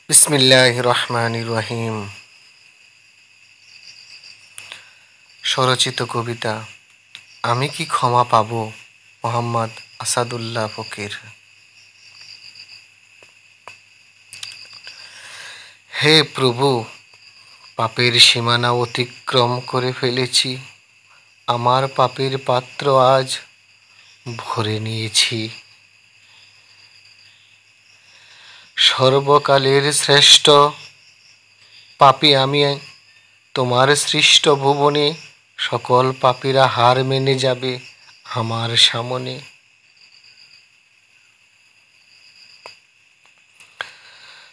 বিসমিল্লাহির রহমানির রহিম। স্বরচিত কবিতা আমি কি ক্ষমা পাব, মোহাম্মদ আসাদুল্লাহ ফকির। হে প্রভু, পাপের সীমানা অতিক্রম করে ফেলেছি। আমার পাপের পাত্র আজ ভরে নিয়েছি। সর্বকালের শ্রেষ্ঠ পাপী আমি। তোমার সৃষ্ট ভুবনে সকল পাপীরা হার মেনে যাবে আমার সামনে।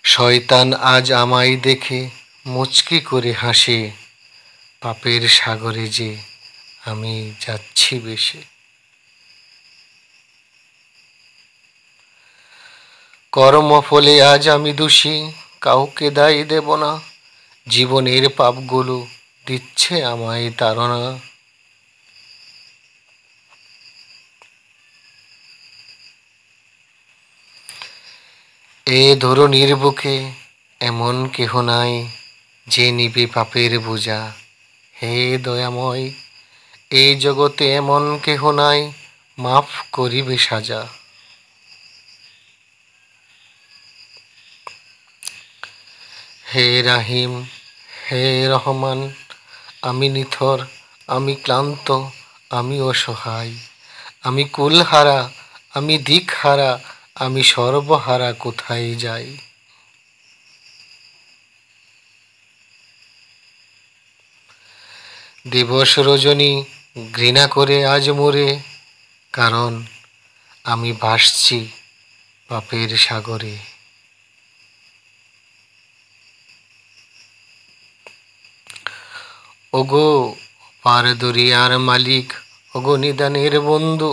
শয়তান আজ আমায় দেখে মুচকি করে হাসে। পাপের সাগরে যে আমি যাচ্ছি ভেসে। কর্মফলে আজ আমি দোষী, কাউকে দায় দেব না। জীবনের পাপগুলো দিচ্ছে আমায় তাড়না। এ ধরনীর বুকে এমন কেহ নাই যে নিবে পাপের বোঝা। হে দয়াময়, এই জগতে এমন কেহ নাই মাফ করিবে সাজা। হে রাহিম, হে রহমান, আমি নিথর, আমি ক্লান্ত, আমি অসহায়, আমি কুলহারা, আমি দিকহারা, আমি সর্বহারা, কোথায় যাই। দিবস রজনী ঘৃণা করে আজ মোরে, কারণ আমি ভাসছি পাপের সাগরে। ওগো পার দরিয়ার মালিক, ওগো নিদানের বন্ধু,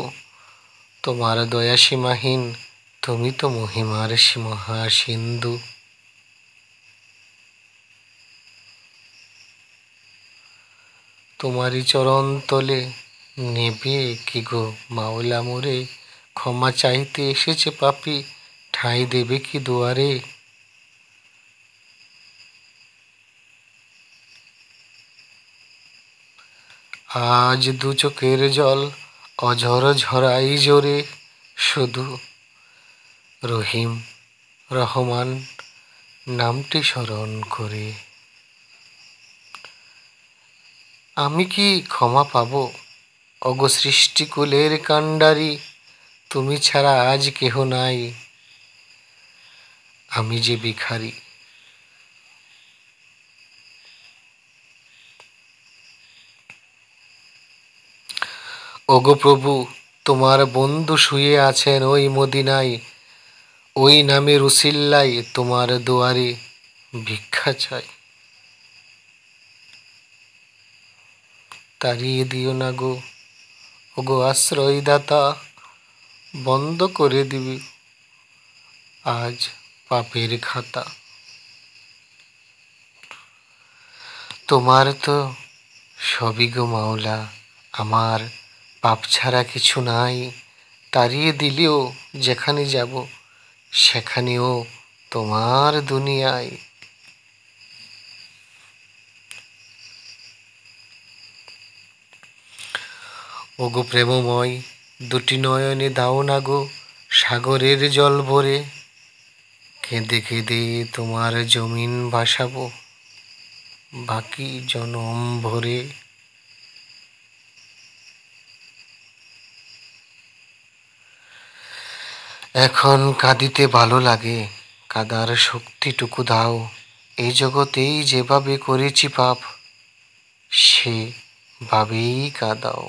তোমার দয়া সীমাহীন, তুমি তো মহিমার মহাসিন্ধু। তোমারই চরণ তলে নেবে কি গো মাওলা মোরে। ক্ষমা চাইতে এসেছে পাপী, ঠাঁই দেবে কি দুয়ারে। আজ দু চোখের জল অঝর ঝরাই জোরে, শুধু রহিম রহমান নামটি স্মরণ করে। আমি কি ক্ষমা পাব, ওগো সৃষ্টিকুলের কাণ্ডারি। তুমি ছাড়া আজ কেহ নাই, আমি যে ভিখারি। ওগো প্রভু, তোমার বন্ধু শুয়ে আছেন ওই মদিনায়। ওই নামের উসিল্লায় তোমার দুয়ারে ভিক্ষা চাই। তাড়িয়ে দিও না গো, ওগো আশ্রয়দাতা। বন্ধ করে দিবি আজ পাপের খাতা। তোমার তো সবই গো মাওলা, আমার পাপ ছাড়া কিছু নাই। তাড়িয়ে দিলেও যেখানে যাব সেখানেও তোমার দুনিয়ায়। ওগো প্রেমময়, দুটি নয়নে দাও না গো সাগরের জল ভরে। কেঁদে কেঁদে তোমার জমিন ভাসাবো বাকি জনম ভরে। এখন কাঁদিতে ভালো লাগে, কাদার শক্তিটুকু দাও। এই জগতেই যেভাবে করেছি পাপ, সেভাবেই কাঁদাও।